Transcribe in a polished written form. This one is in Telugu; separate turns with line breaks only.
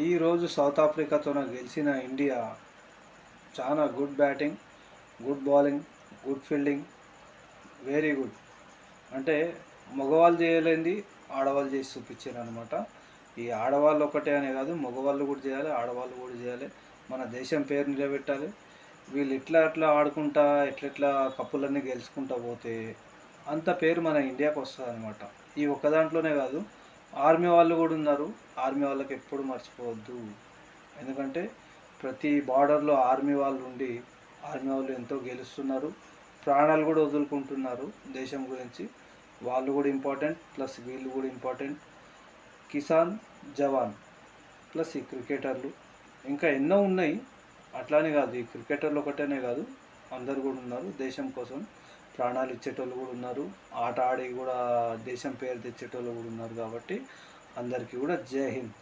ఈరోజు సౌత్ ఆఫ్రికాతో గెలిచిన ఇండియా చాలా good batting, good bowling, good fielding, very good. అంటే మగవాళ్ళు చేయలేంది ఆడవాళ్ళు చేసి చూపించారు అనమాట. ఈ ఆడవాళ్ళు ఒకటే అనే కాదు, మగవాళ్ళు కూడా చేయాలి, ఆడవాళ్ళు కూడా చేయాలి. మన దేశం పేరు నిలబెట్టాలి. వీళ్ళు ఇట్లా ఆడుకుంటా ఎట్లెట్లా కప్పులన్నీ గెలుచుకుంటా పోతే అంత పేరు మన ఇండియాకి వస్తుంది అనమాట. ఈ ఒక్క దాంట్లోనే కాదు, ఆర్మీ వాళ్ళు కూడా ఉన్నారు. ఆర్మీ వాళ్ళకి ఎప్పుడు మర్చిపోవద్దు. ఎందుకంటే ప్రతి బార్డర్లో ఆర్మీ వాళ్ళు ఉండి ఆర్మీ వాళ్ళు ఎంతో గెలుస్తున్నారు, ప్రాణాలు కూడా వదులుకుంటున్నారు దేశం గురించి. వాళ్ళు కూడా ఇంపార్టెంట్, ప్లస్ వీళ్ళు కూడా ఇంపార్టెంట్. కిసాన్, జవాన్, ప్లస్ ఈ క్రికెటర్లు ఇంకా ఎన్నో ఉన్నాయి. అట్లానే కాదు, ఈ క్రికెటర్లు ఒకటేనే కాదు, అందరు కూడా ఉన్నారు దేశం కోసం ప్రాణాలు ఇచ్చేటోళ్ళు కూడా ఉన్నారు, ఆట ఆడి కూడా దేశం పేరు తెచ్చేటోళ్ళు కూడా ఉన్నారు. కాబట్టి అందరికీ కూడా జై హింద్.